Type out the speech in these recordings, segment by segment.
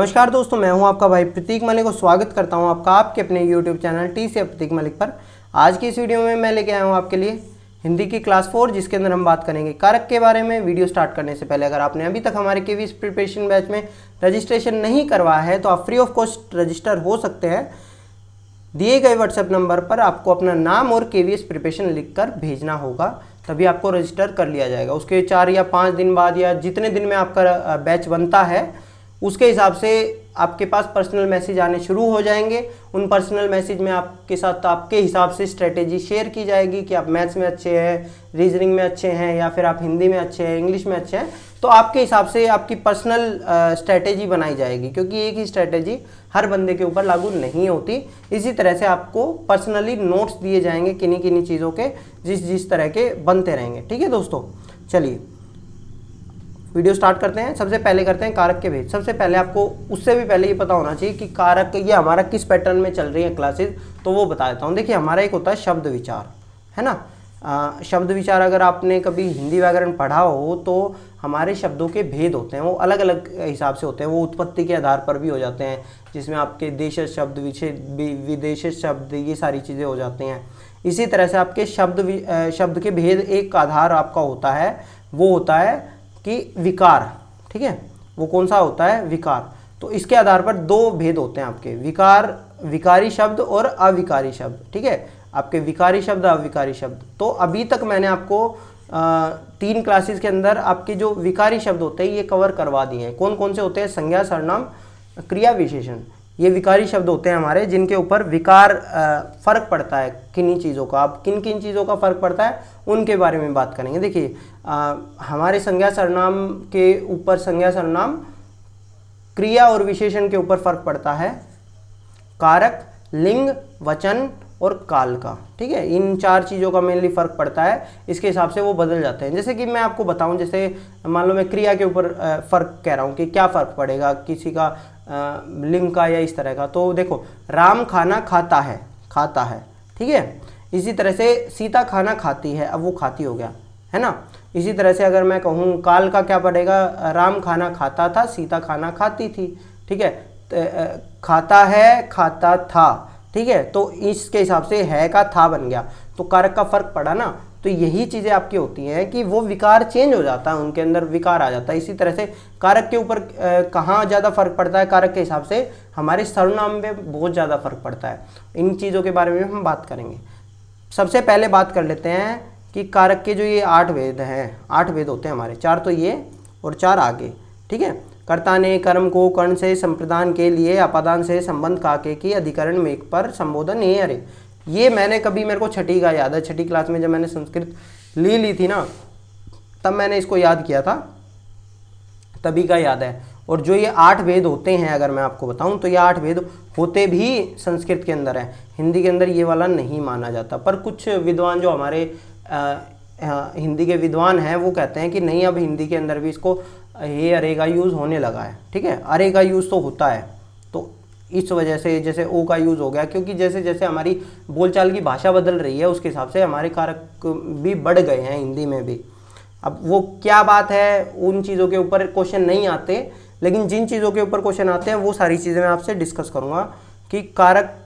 नमस्कार दोस्तों, मैं हूं आपका भाई प्रतीक मलिक और स्वागत करता हूं आपका आपके अपने YouTube चैनल टी से प्रतीक मलिक पर। आज की इस वीडियो में मैं लेके आया हूं आपके लिए हिंदी की क्लास 4, जिसके अंदर हम बात करेंगे कारक के बारे में। वीडियो स्टार्ट करने से पहले अगर आपने अभी तक हमारे केवीएस प्रिपरेशन बैच में रजिस्ट्रेशन नहीं करवाया है तो आप फ्री ऑफ कॉस्ट रजिस्टर हो सकते हैं। दिए गए व्हाट्सएप नंबर पर आपको अपना नाम और केवीएस प्रिपरेशन लिखकर भेजना होगा, तभी आपको रजिस्टर कर लिया जाएगा। उसके 4 या 5 दिन बाद या जितने दिन में आपका बैच बनता है उसके हिसाब से आपके पास पर्सनल मैसेज आने शुरू हो जाएंगे। उन पर्सनल मैसेज में आपके साथ आपके हिसाब से स्ट्रेटेजी शेयर की जाएगी कि आप मैथ्स में अच्छे हैं, रीजनिंग में अच्छे हैं, या फिर आप हिंदी में अच्छे हैं, इंग्लिश में अच्छे हैं। तो आपके हिसाब से आपकी पर्सनल स्ट्रेटेजी बनाई जाएगी, क्योंकि एक ही स्ट्रेटेजी हर बंदे के ऊपर लागू नहीं होती। इसी तरह से आपको पर्सनली नोट्स दिए जाएंगे किन्हीं किन्हीं चीज़ों के, जिस तरह के बनते रहेंगे। ठीक है दोस्तों, चलिए वीडियो स्टार्ट करते हैं। सबसे पहले करते हैं कारक के भेद। सबसे पहले आपको उससे भी पहले ये पता होना चाहिए कि कारक ये हमारा किस पैटर्न में चल रही है क्लासेस, तो वो बता देता हूँ। देखिए, हमारा एक होता है शब्द विचार, है ना। शब्द विचार अगर आपने कभी हिंदी व्याकरण पढ़ा हो तो हमारे शब्दों के भेद होते हैं, वो अलग अलग हिसाब से होते हैं। वो उत्पत्ति के आधार पर भी हो जाते हैं, जिसमें आपके देश शब्द, विदेश शब्द, ये सारी चीज़ें हो जाती हैं। इसी तरह से आपके शब्द के भेद एक आधार आपका होता है, वो होता है कि विकार। ठीक है, वो कौन सा होता है? विकार। तो इसके आधार पर 2 भेद होते हैं आपके, विकारी शब्द और अविकारी शब्द। ठीक है, आपके विकारी शब्द, अविकारी शब्द। तो अभी तक मैंने आपको 3 क्लासेस के अंदर आपके जो विकारी शब्द होते हैं ये कवर करवा दिए हैं। कौन कौन से होते हैं? संज्ञा, सर्वनाम, क्रिया, विशेषण। ये विकारी शब्द होते हैं हमारे, जिनके ऊपर विकार फर्क पड़ता है किन्हीं चीज़ों का। अब किन किन चीज़ों का फर्क पड़ता है उनके बारे में बात करेंगे। देखिए, हमारे संज्ञा सर्वनाम के ऊपर, संज्ञा सर्वनाम, क्रिया और विशेषण के ऊपर फर्क पड़ता है कारक, लिंग, वचन और काल का। ठीक है, इन 4 चीज़ों का मेनली फर्क पड़ता है। इसके हिसाब से वो बदल जाते हैं। जैसे कि मैं आपको बताऊं, जैसे मान लो मैं क्रिया के ऊपर फर्क कह रहा हूँ कि क्या फ़र्क पड़ेगा किसी का लिंग का या इस तरह का। तो देखो, राम खाना खाता है, खाता है। ठीक है, इसी तरह से सीता खाना खाती है, अब वो खाती हो गया, है ना। इसी तरह से अगर मैं कहूँ काल का क्या पड़ेगा? राम खाना खाता था, सीता खाना खाती थी। ठीक है, खाता है, खाता था। ठीक है, तो इसके हिसाब से है का था बन गया, तो कारक का फर्क पड़ा ना। तो यही चीज़ें आपकी होती हैं कि वो विकार चेंज हो जाता है, उनके अंदर विकार आ जाता है। इसी तरह से कारक के ऊपर कहाँ ज़्यादा फर्क पड़ता है? कारक के हिसाब से हमारे सर्वनाम में बहुत ज़्यादा फर्क पड़ता है। इन चीज़ों के बारे में हम बात करेंगे। सबसे पहले बात कर लेते हैं कि कारक के जो ये 8 भेद हैं, 8 भेद होते हैं हमारे, 4 तो ये और 4 आगे। ठीक है, कर्ता ने कर्म को कर्ण से संप्रदान के लिए अपादान से संबंध काके की अधिकरण में पर संबोधन ये। अरे ये मैंने कभी, मेरे को छठी का याद है, छठी क्लास में जब मैंने संस्कृत ली थी ना, तब मैंने इसको याद किया था, तभी का याद है। और जो ये 8 भेद होते हैं, अगर मैं आपको बताऊं तो ये 8 भेद होते भी संस्कृत के अंदर है, हिंदी के अंदर ये वाला नहीं माना जाता। पर कुछ विद्वान जो हमारे हिंदी के विद्वान हैं वो कहते हैं कि नहीं, अब हिंदी के अंदर भी इसको ये अरे का यूज़ होने लगा है। ठीक है, अरे का यूज़ तो होता है, तो इस वजह से जैसे ओ का यूज़ हो गया, क्योंकि जैसे जैसे हमारी बोलचाल की भाषा बदल रही है उसके हिसाब से हमारे कारक भी बढ़ गए हैं हिंदी में भी। अब वो क्या बात है, उन चीज़ों के ऊपर क्वेश्चन नहीं आते, लेकिन जिन चीज़ों के ऊपर क्वेश्चन आते हैं वो सारी चीज़ें मैं आपसे डिस्कस करूँगा कि कारक।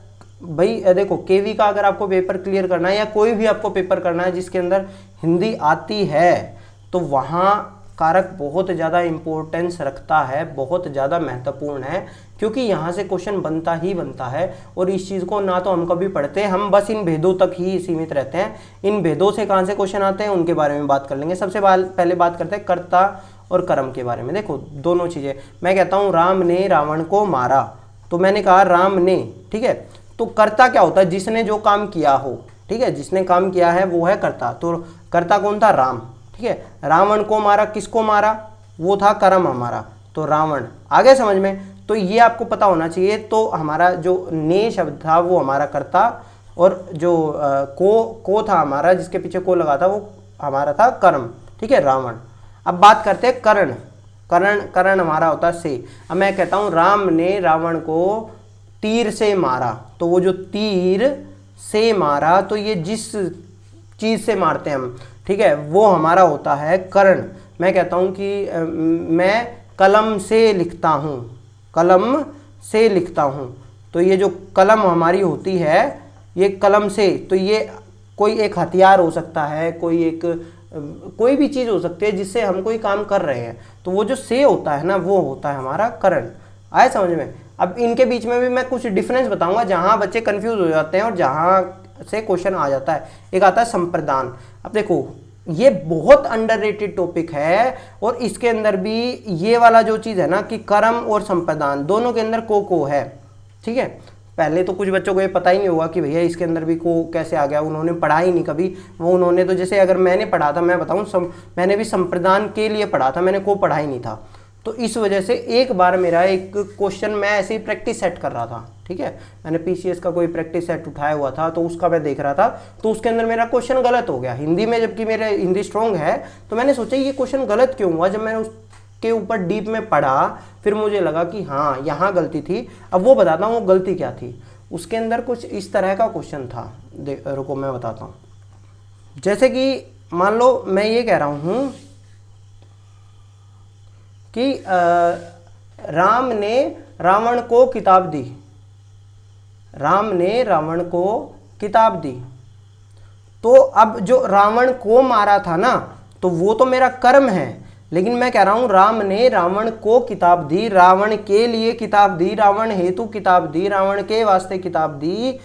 भाई देखो, केवी का अगर आपको पेपर क्लियर करना है या कोई भी आपको पेपर करना है जिसके अंदर हिंदी आती है, तो वहाँ कारक बहुत ज़्यादा इम्पोर्टेंस रखता है, बहुत ज़्यादा महत्वपूर्ण है, क्योंकि यहाँ से क्वेश्चन बनता ही बनता है। और इस चीज़ को ना तो हम कभी पढ़ते हैं, हम बस इन भेदों तक ही सीमित रहते हैं। इन भेदों से कहाँ से क्वेश्चन आते हैं उनके बारे में बात कर लेंगे। सबसे पहले बात करते हैं कर्ता और कर्म के बारे में। देखो, दोनों चीज़ें, मैं कहता हूँ राम ने रावण को मारा, तो मैंने कहा राम ने। ठीक है, तो कर्ता क्या होता है? जिसने जो काम किया हो। ठीक है, जिसने काम किया है वो है कर्ता। तो कर्ता कौन था? राम। ठीक है, रावण को मारा, किसको मारा? वो था कर्म हमारा, तो रावण। आगे समझ में? तो ये आपको पता होना चाहिए। तो हमारा जो ने शब्द था वो हमारा कर्ता, और जो को था हमारा, जिसके पीछे को लगा था, वो हमारा था कर्म। ठीक है, रावण। अब बात करते हैं कर्ण। कर्ण हमारा होता है से। अब मैं कहता हूँ राम ने रावण को तीर से मारा, तो वो जो तीर से मारा, तो ये जिस चीज़ से मारते हैं हम, ठीक है, वो हमारा होता है कर्ण। मैं कहता हूँ कि मैं कलम से लिखता हूँ, कलम से लिखता हूँ। तो ये जो कलम हमारी होती है, ये कलम से, तो ये कोई एक हथियार हो सकता है, कोई भी चीज़ हो सकती है जिससे हम कोई काम कर रहे हैं। तो वो जो से होता है ना, वो होता है हमारा करण। आए समझ में? अब इनके बीच में भी मैं कुछ डिफरेंस बताऊंगा जहाँ बच्चे कंफ्यूज हो जाते हैं और जहाँ से क्वेश्चन आ जाता है। एक आता है संप्रदान। अब देखो, ये बहुत अंडररेटेड टॉपिक है और इसके अंदर भी ये वाला जो चीज़ है ना कि कर्म और संप्रदान दोनों के अंदर को है। ठीक है, पहले तो कुछ बच्चों को ये पता ही नहीं होगा कि भैया इसके अंदर भी को कैसे आ गया, उन्होंने पढ़ा ही नहीं कभी। उन्होंने तो जैसे अगर मैंने पढ़ा था, मैं बताऊँ, मैंने भी संप्रदान के लिए पढ़ा था, मैंने को पढ़ा ही नहीं था। तो इस वजह से एक बार मेरा एक क्वेश्चन, मैं ऐसे ही प्रैक्टिस सेट कर रहा था, ठीक है, मैंने पीसीएस का कोई प्रैक्टिस सेट उठाया हुआ था, तो उसका मैं देख रहा था, तो उसके अंदर मेरा क्वेश्चन गलत हो गया हिंदी में, जबकि मेरे हिंदी स्ट्रॉन्ग है। तो मैंने सोचा ये क्वेश्चन गलत क्यों हुआ। जब मैंने उसके ऊपर डीप में पढ़ा, फिर मुझे लगा कि हाँ यहाँ गलती थी। अब वो बताता हूँ वो गलती क्या थी। उसके अंदर कुछ इस तरह का क्वेश्चन था, रुको मैं बताता हूँ। जैसे कि मान लो मैं ये कह रहा हूँ कि राम ने रावण को किताब दी, राम ने रावण को किताब दी। तो अब जो रावण को मारा था ना, तो वो तो मेरा कर्म है, लेकिन मैं कह रहा हूं राम ने रावण को किताब दी, रावण के लिए किताब दी, रावण हेतु किताब दी, रावण के वास्ते किताब दी।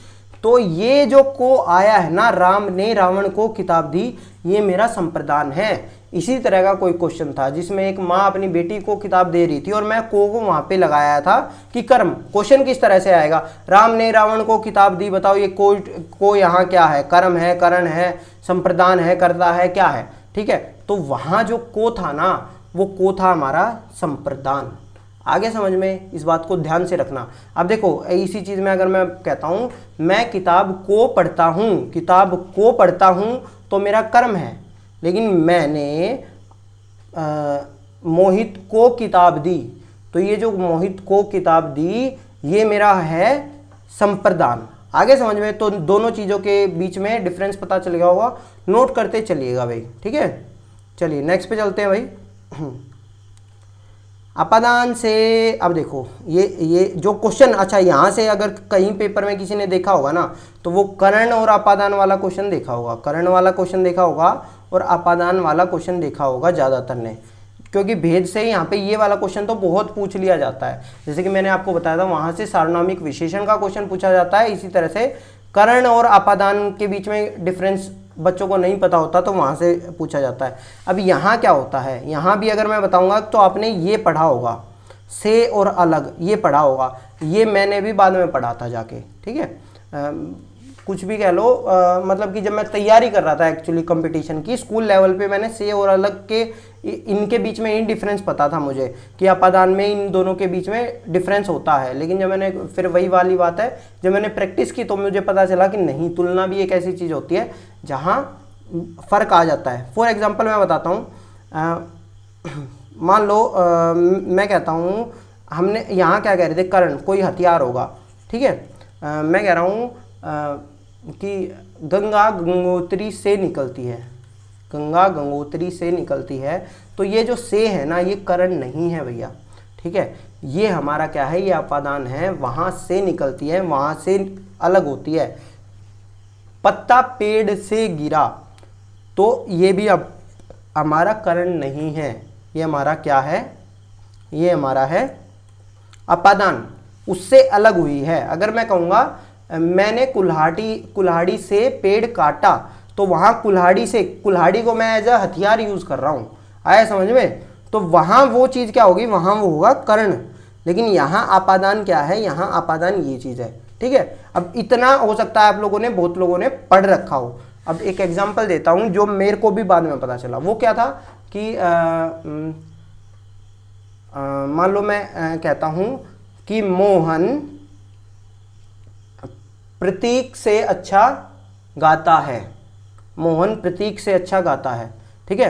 तो ये जो को आया है ना, राम ने रावण को किताब दी, ये मेरा संप्रदान है। इसी तरह का कोई क्वेश्चन था जिसमें एक माँ अपनी बेटी को किताब दे रही थी और मैं को वहां पे लगाया था कि कर्म। क्वेश्चन किस तरह से आएगा, राम ने रावण को किताब दी, बताओ ये को यहाँ क्या है, कर्म है, करण है, संप्रदान है, कर्ता है, क्या है। ठीक है, तो वहां जो को था ना, वो को था हमारा संप्रदान। आगे समझ में, इस बात को ध्यान से रखना। अब देखो, इसी चीज में अगर मैं कहता हूं मैं किताब को पढ़ता हूं, किताब को पढ़ता हूं, तो मेरा कर्म है, लेकिन मैंने मोहित को किताब दी, तो ये जो मोहित को किताब दी, ये मेरा है संप्रदान। आगे समझ में, तो दोनों चीज़ों के बीच में डिफरेंस पता चल गया होगा, नोट करते चलिएगा भाई। ठीक है, चलिए नेक्स्ट पे चलते हैं भाई। अपादान से, अब देखो ये जो क्वेश्चन, अच्छा यहाँ से अगर कहीं पेपर में किसी ने देखा होगा ना, तो वो करण और अपादान वाला क्वेश्चन देखा होगा, करण वाला क्वेश्चन देखा होगा और अपादान वाला क्वेश्चन देखा होगा ज़्यादातर ने, क्योंकि भेद से यहाँ पे ये वाला क्वेश्चन तो बहुत पूछ लिया जाता है। जैसे कि मैंने आपको बताया था, वहाँ से सार्वनामिक विशेषण का क्वेश्चन पूछा जाता है। इसी तरह से करण और अपादान के बीच में डिफरेंस बच्चों को नहीं पता होता, तो वहाँ से पूछा जाता है। अब यहाँ क्या होता है, यहाँ भी अगर मैं बताऊँगा तो आपने ये पढ़ा होगा, से और अलग, ये पढ़ा होगा, ये मैंने भी बाद में पढ़ा था जाके। ठीक है, कुछ भी कह लो, मतलब कि जब मैं तैयारी कर रहा था एक्चुअली कंपटीशन की, स्कूल लेवल पे मैंने से और अलग के इनके बीच में इन डिफरेंस पता था मुझे कि अपादान में इन दोनों के बीच में डिफरेंस होता है। लेकिन जब मैंने, फिर वही वाली बात है, जब मैंने प्रैक्टिस की तो मुझे पता चला कि नहीं, तुलना भी एक ऐसी चीज़ होती है जहाँ फ़र्क आ जाता है। फॉर एग्जाम्पल मैं बताता हूँ, मान लो मैं कहता हूँ, हमने यहाँ क्या कह रहे थे, कर्ण कोई हथियार होगा। ठीक है, मैं कह रहा हूँ कि गंगा गंगोत्री से निकलती है, गंगा गंगोत्री से निकलती है। तो ये जो से है ना, ये करण नहीं है भैया। ठीक है, ये हमारा क्या है, ये अपादान है, वहाँ से निकलती है, वहाँ से अलग होती है। पत्ता पेड़ से गिरा, तो ये भी अब हमारा करण नहीं है, ये हमारा क्या है, ये हमारा है अपादान, उससे अलग हुई है। अगर मैं कहूँगा मैंने कुल्हाड़ी से पेड़ काटा, तो वहाँ कुल्हाड़ी से, कुल्हाड़ी को मैं एज अ हथियार यूज़ कर रहा हूँ, आया समझ में, तो वहाँ वो चीज़ क्या होगी, वहाँ वो होगा कर्ण। लेकिन यहाँ अपादान क्या है, यहाँ अपादान ये चीज़ है। ठीक है, अब इतना हो सकता है आप लोगों ने, बहुत लोगों ने पढ़ रखा हो। अब एक एग्जाम्पल देता हूँ जो मेरे को भी बाद में पता चला। वो क्या था कि मान लो मैं कहता हूँ कि मोहन प्रतीक से अच्छा गाता है, मोहन प्रतीक से अच्छा गाता है। ठीक है,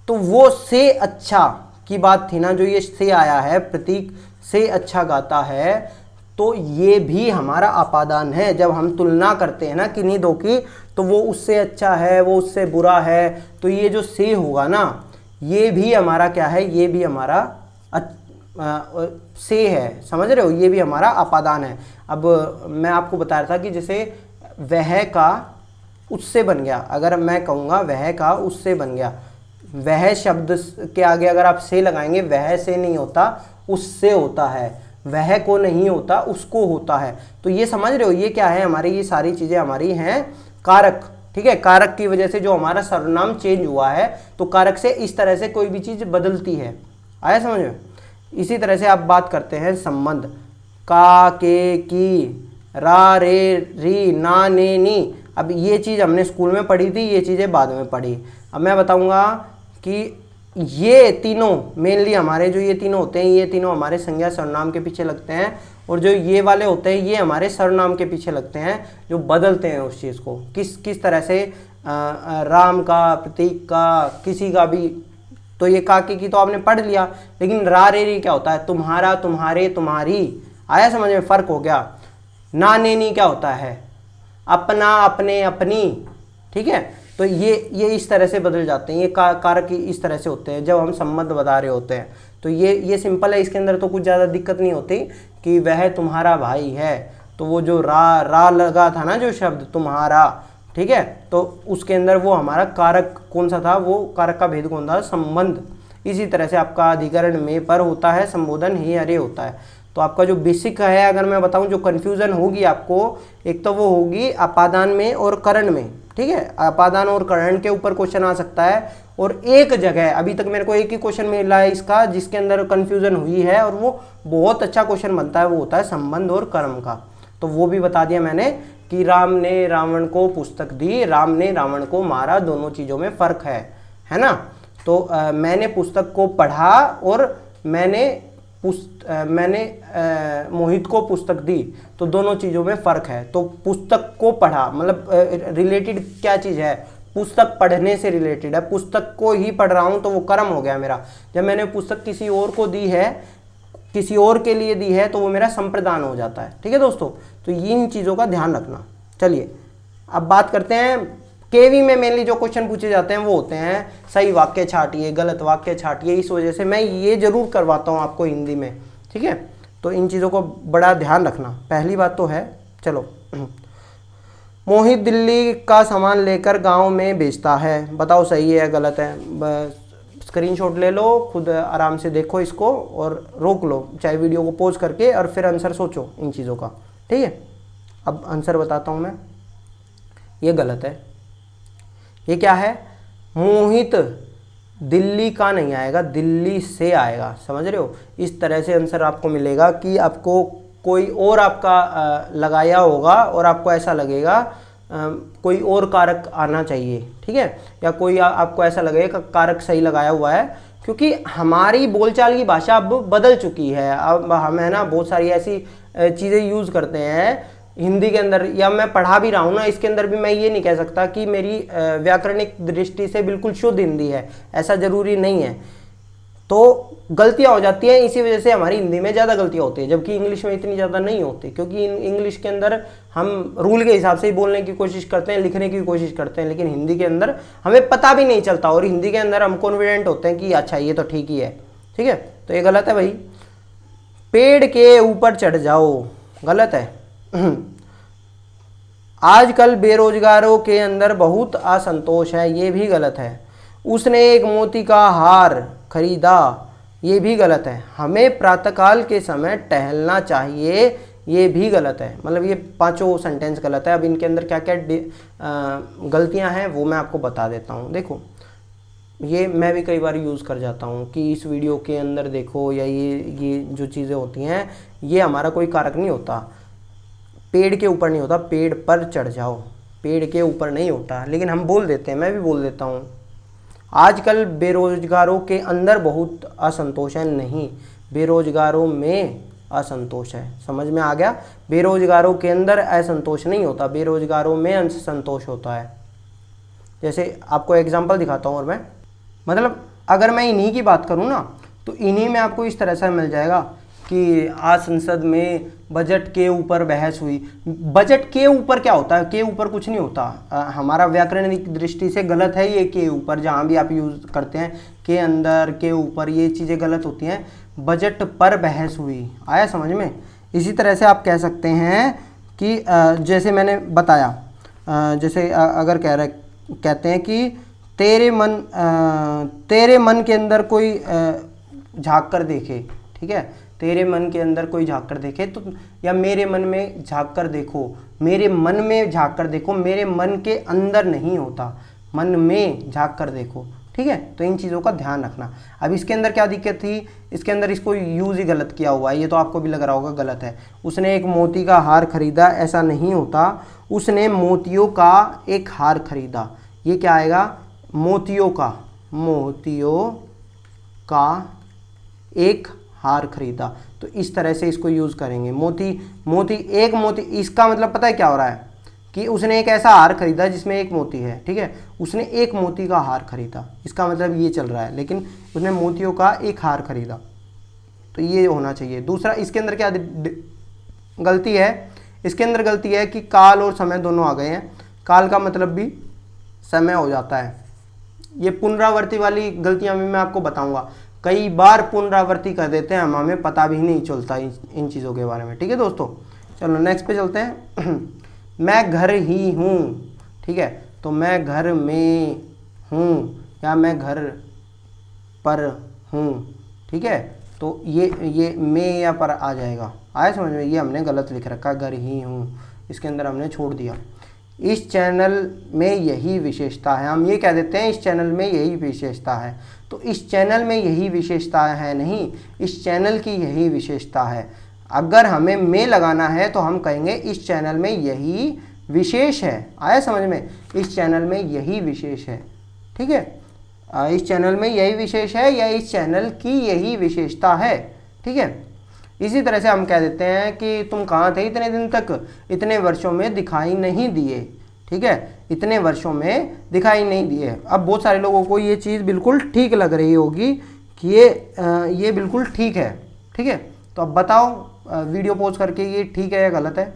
तो वो से अच्छा की बात थी ना, जो ये से आया है, प्रतीक से अच्छा गाता है, तो ये भी हमारा अपादान है। जब हम तुलना करते हैं ना किन्हीं दो की, तो वो उससे अच्छा है, वो उससे बुरा है, तो ये जो से होगा ना, ये भी हमारा क्या है, ये भी हमारा से है, समझ रहे हो, ये भी हमारा अपादान है। अब मैं आपको बता रहा था कि जैसे वह का उससे बन गया, अगर मैं कहूँगा वह का उससे बन गया, वह शब्द के आगे अगर आप से लगाएंगे, वह से नहीं होता उससे होता है, वह को नहीं होता उसको होता है। तो ये समझ रहे हो ये क्या है, हमारी ये सारी चीज़ें हमारी हैं कारक, ठीक है। कारक की वजह से जो हमारा सर्वनाम चेंज हुआ है, तो कारक से इस तरह से कोई भी चीज़ बदलती है, आया समझ में। इसी तरह से आप बात करते हैं संबंध, का, के, की, रा, रे, री, ना, ने, नी। अब ये चीज़ हमने स्कूल में पढ़ी थी, ये चीज़ें बाद में पढ़ी। अब मैं बताऊंगा कि ये तीनों मेनली हमारे जो ये तीनों होते हैं, ये तीनों हमारे संज्ञा सर्वनाम के पीछे लगते हैं, और जो ये वाले होते हैं ये हमारे सर्वनाम के पीछे लगते हैं, जो बदलते हैं उस चीज़ को किस तरह से। राम का, प्रतीक का, किसी का भी, तो ये काकी की तो आपने पढ़ लिया, लेकिन रा, रे, री क्या होता है, तुम्हारा, तुम्हारे, तुम्हारी, आया समझ में, फर्क हो गया। ना, ने, नी क्या होता है, अपना, अपने, अपनी, ठीक है। तो ये इस तरह से बदल जाते हैं, ये कारक इस तरह से होते हैं जब हम संबंध बता रहे होते हैं। तो ये सिंपल है, इसके अंदर तो कुछ ज़्यादा दिक्कत नहीं होती कि वह तुम्हारा भाई है, तो वो जो रा लगा था ना, जो शब्द तुम्हारा, ठीक है, तो उसके अंदर वो हमारा कारक कौन सा था, वो कारक का भेद कौन था, संबंध। इसी तरह से आपका अधिकरण में पर होता है, संबोधन ही अरे होता है। तो आपका जो बेसिक है, अगर मैं बताऊं जो कन्फ्यूज़न होगी आपको, एक तो वो होगी अपादान में और करण में, ठीक है। अपादान और करण के ऊपर क्वेश्चन आ सकता है, और एक जगह अभी तक मेरे को एक ही क्वेश्चन मिला है इसका जिसके अंदर कन्फ्यूज़न हुई है, और वो बहुत अच्छा क्वेश्चन बनता है, वो होता है संबंध और कर्म का। तो वो भी बता दिया मैंने कि राम ने रावण को पुस्तक दी, राम ने रावण को मारा, दोनों चीज़ों में फ़र्क है ना। तो मैंने पुस्तक को पढ़ा और मैंने मोहित को पुस्तक दी, तो दोनों चीज़ों में फ़र्क है। तो पुस्तक को पढ़ा मतलब रिलेटेड क्या चीज़ है, पुस्तक पढ़ने से रिलेटेड है, पुस्तक को ही पढ़ रहा हूँ तो वो कर्म हो गया मेरा। जब मैंने पुस्तक किसी और को दी है, किसी और के लिए दी है, तो वो मेरा संप्रदान हो जाता है, ठीक है दोस्तों। तो इन चीज़ों का ध्यान रखना। चलिए अब बात करते हैं, केवी में मेनली जो क्वेश्चन पूछे जाते हैं वो होते हैं सही वाक्य छाटिए, गलत वाक्य छाटिए। इस वजह से मैं ये जरूर करवाता हूँ आपको हिंदी में, ठीक है। तो इन चीज़ों को बड़ा ध्यान रखना। पहली बात तो है, चलो, मोहित दिल्ली का सामान लेकर गांव में बेचता है, बताओ सही है या गलत है। स्क्रीनशॉट ले लो, खुद आराम से देखो इसको और रोक लो, चाहे वीडियो को पॉज करके, और फिर आंसर सोचो इन चीज़ों का, ठीक है। अब आंसर बताता हूँ मैं, ये गलत है। ये क्या है, मोहित दिल्ली का नहीं आएगा, दिल्ली से आएगा, समझ रहे हो। इस तरह से आंसर आपको मिलेगा कि आपको कोई और आपका लगाया होगा और आपको ऐसा लगेगा कोई और कारक आना चाहिए, ठीक है, या कोई आपको ऐसा लगेगा कारक सही लगाया हुआ है, क्योंकि हमारी बोलचाल की भाषा अब बदल चुकी है। अब हम है ना बहुत सारी ऐसी चीज़ें यूज़ करते हैं हिंदी के अंदर, या मैं पढ़ा भी रहा हूँ ना, इसके अंदर भी मैं ये नहीं कह सकता कि मेरी व्याकरणिक दृष्टि से बिल्कुल शुद्ध हिंदी है, ऐसा ज़रूरी नहीं है। तो गलतियाँ हो जाती हैं, इसी वजह से हमारी हिंदी में ज़्यादा गलतियाँ होती है, जबकि इंग्लिश में इतनी ज़्यादा नहीं होती, क्योंकि इंग्लिश के अंदर हम रूल के हिसाब से ही बोलने की कोशिश करते हैं, लिखने की कोशिश करते हैं, लेकिन हिंदी के अंदर हमें पता भी नहीं चलता, और हिंदी के अंदर हम कॉन्फिडेंट होते हैं कि अच्छा ये तो ठीक ही है, ठीक है। तो ये गलत है भाई। पेड़ के ऊपर चढ़ जाओ, गलत है। आजकल बेरोजगारों के अंदर बहुत असंतोष है, ये भी गलत है। उसने एक मोती का हार खरीदा, ये भी गलत है। हमें प्रातःकाल के समय टहलना चाहिए, ये भी गलत है। मतलब ये पांचों सेंटेंस गलत है। अब इनके अंदर क्या क्या गलतियां हैं वो मैं आपको बता देता हूँ। देखो, ये मैं भी कई बार यूज़ कर जाता हूँ कि इस वीडियो के अंदर देखो, या ये जो चीज़ें होती हैं ये हमारा कोई कारक नहीं होता। पेड़ के ऊपर नहीं होता, पेड़ पर चढ़ जाओ, पेड़ के ऊपर नहीं होता, लेकिन हम बोल देते हैं, मैं भी बोल देता हूँ। आजकल बेरोजगारों के अंदर बहुत असंतोष है, नहीं, बेरोजगारों में असंतोष है। समझ में आ गया, बेरोजगारों के अंदर असंतोष नहीं होता, बेरोजगारों में असंतोष होता है। जैसे आपको एग्जांपल दिखाता हूँ, और मैं मतलब अगर मैं इन्हीं की बात करूँ ना, तो इन्हीं में आपको इस तरह से मिल जाएगा कि आज संसद में बजट के ऊपर बहस हुई। बजट के ऊपर क्या होता है, के ऊपर कुछ नहीं होता। हमारा व्याकरणिक दृष्टि से गलत है ये के ऊपर, जहाँ भी आप यूज़ करते हैं के अंदर, के ऊपर, ये चीज़ें गलत होती हैं। बजट पर बहस हुई। आया समझ में। इसी तरह से आप कह सकते हैं कि जैसे मैंने बताया, जैसे अगर कहते हैं कि तेरे मन के अंदर कोई झांक कर देखे, ठीक है, तेरे मन के अंदर कोई झांक कर देखे, तो या मेरे मन में झांक कर देखो, मेरे मन में झांक कर देखो, मेरे मन के अंदर नहीं होता, मन में झांक कर देखो, ठीक है। तो इन चीज़ों का ध्यान रखना। अब इसके अंदर क्या दिक्कत थी, इसके अंदर इसको यूज़ ही गलत किया हुआ है, ये तो आपको भी लग रहा होगा गलत है। उसने एक मोती का हार खरीदा, ऐसा नहीं होता, उसने मोतियों का एक हार खरीदा। ये क्या आएगा, मोतियों का एक हार खरीदा। तो इस तरह से इसको यूज़ करेंगे। एक मोती, इसका मतलब पता है क्या हो रहा है कि उसने एक ऐसा हार खरीदा जिसमें एक मोती है, ठीक है, उसने एक मोती का हार खरीदा, इसका मतलब ये चल रहा है, लेकिन उसने मोतियों का एक हार खरीदा, तो ये होना चाहिए। दूसरा, इसके अंदर क्या गलती है, इसके अंदर गलती है कि काल और समय दोनों आ गए हैं। काल का मतलब भी समय हो जाता है। ये पुनरावृत्ति वाली गलतियां भी मैं आपको बताऊंगा, कई बार पुनरावृत्ति कर देते हैं, हमें पता भी नहीं चलता इन चीज़ों के बारे में, ठीक है दोस्तों। चलो नेक्स्ट पे चलते हैं। मैं घर ही हूँ, ठीक है, तो मैं घर में हूँ या मैं घर पर हूँ, ठीक है, तो ये में या पर आ जाएगा। आया समझ में। ये हमने गलत लिख रखा, घर ही हूँ, इसके अंदर हमने छोड़ दिया। इस चैनल में यही विशेषता है, हम ये कह देते हैं इस चैनल में यही विशेषता है, तो इस चैनल में यही विशेषता है नहीं, इस चैनल की यही विशेषता है। अगर हमें में लगाना है तो हम कहेंगे इस चैनल में यही विशेष है। आया समझ में, इस चैनल में यही विशेष है, ठीक है, इस चैनल में यही विशेष है या इस चैनल की यही विशेषता है, ठीक है। इसी तरह से हम कह देते हैं कि तुम कहाँ थे इतने दिन तक, इतने वर्षों में दिखाई नहीं दिए, ठीक है, इतने वर्षों में दिखाई नहीं दिए। अब बहुत सारे लोगों को ये चीज़ बिल्कुल ठीक लग रही होगी कि ये बिल्कुल ठीक है, ठीक है। तो अब बताओ वीडियो पॉज करके, ये ठीक है या गलत है।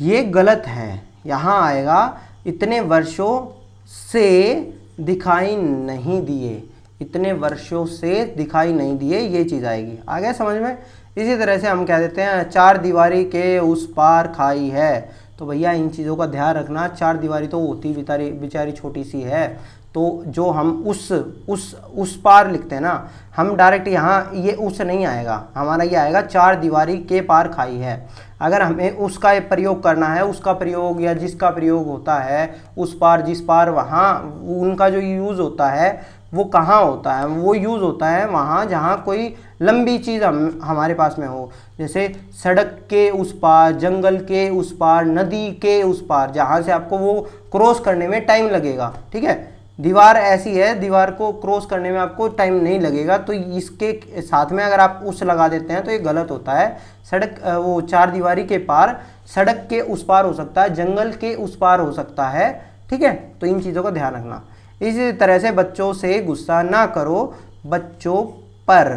ये गलत है। यहाँ आएगा इतने वर्षों से दिखाई नहीं दिए, इतने वर्षों से दिखाई नहीं दिए, ये चीज़ आएगी। आ गया समझ में। इसी तरह से हम कह देते हैं चार दीवारी के उस पार खाई है, तो भैया इन चीज़ों का ध्यान रखना। चार दीवारी तो होती बेचारी छोटी सी है, तो जो हम उस पार लिखते हैं ना, हम डायरेक्ट यहाँ ये उस नहीं आएगा, हमारा ये आएगा चार दीवारी के पार खाई है। अगर हमें उसका प्रयोग करना है, उसका प्रयोग या जिसका प्रयोग होता है, उस पार जिस पार, वहाँ उनका जो यूज़ होता है वो कहाँ होता है, वो यूज़ होता है वहाँ जहाँ कोई लंबी चीज़ हमारे पास में हो, जैसे सड़क के उस पार, जंगल के उस पार, नदी के उस पार, जहाँ से आपको वो क्रॉस करने में टाइम लगेगा, ठीक है। दीवार ऐसी है, दीवार को क्रॉस करने में आपको टाइम नहीं लगेगा, तो इसके साथ में अगर आप उस लगा देते हैं तो ये गलत होता है। सड़क, वो चार दीवारी के पार सड़क के उस पार हो सकता है, जंगल के उस पार हो सकता है, ठीक है। तो इन चीज़ों का ध्यान रखना। इसी तरह से बच्चों से गुस्सा ना करो, बच्चों पर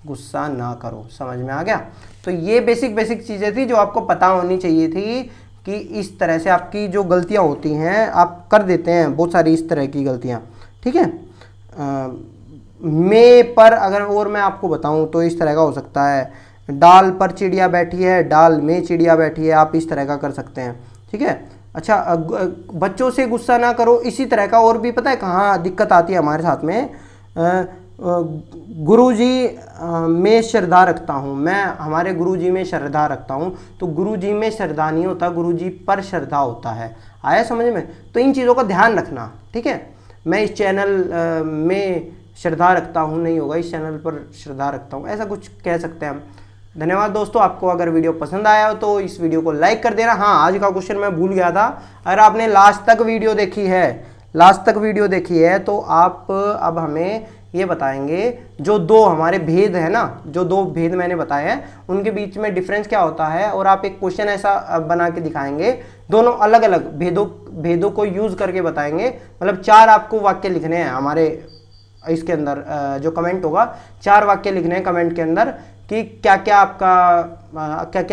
गुस्सा ना करो। समझ में आ गया। तो ये बेसिक चीज़ें थी जो आपको पता होनी चाहिए थी कि इस तरह से आपकी जो गलतियां होती हैं आप कर देते हैं, बहुत सारी इस तरह की गलतियां, ठीक है। में पर अगर और मैं आपको बताऊं तो इस तरह का हो सकता है, डाल पर चिड़िया बैठी है, डाल में चिड़िया बैठी है, आप इस तरह का कर सकते हैं, ठीक है। अच्छा, बच्चों से गुस्सा ना करो, इसी तरह का और भी पता है कहाँ दिक्कत आती है हमारे साथ में। गुरुजी में श्रद्धा रखता हूँ, मैं हमारे गुरुजी में श्रद्धा रखता हूँ, तो गुरुजी में श्रद्धा नहीं होता, गुरुजी पर श्रद्धा होता है। आया समझ में। तो इन चीज़ों का ध्यान रखना, ठीक है। मैं इस चैनल में श्रद्धा रखता हूँ नहीं होगा, इस चैनल पर श्रद्धा रखता हूँ, ऐसा कुछ कह सकते हैं हम। धन्यवाद दोस्तों। आपको अगर वीडियो पसंद आया हो तो इस वीडियो को लाइक कर देना। हाँ, आज का क्वेश्चन मैं भूल गया था, अगर आपने लास्ट तक वीडियो देखी है तो आप अब हमें ये बताएंगे जो दो हमारे भेद है ना, जो दो भेद मैंने बताए हैं उनके बीच में डिफरेंस क्या होता है, और आप एक क्वेश्चन ऐसा बना के दिखाएंगे, दोनों अलग अलग भेदों को यूज करके बताएंगे। मतलब चार आपको वाक्य लिखने हैं हमारे इसके अंदर, जो कमेंट होगा 4 वाक्य लिखने हैं कमेंट के अंदर कि क्या क्या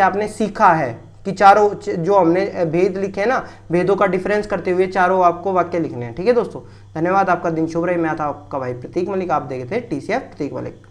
आपने सीखा है, कि चारों जो हमने भेद लिखे हैं ना, भेदों का डिफरेंस करते हुए चारों आपको वाक्य लिखने हैं, ठीक है दोस्तों। धन्यवाद, आपका दिन शुभ रहे। मैं था आपका भाई प्रतीक मलिक, आप देखे थे TCF प्रतीक मलिक।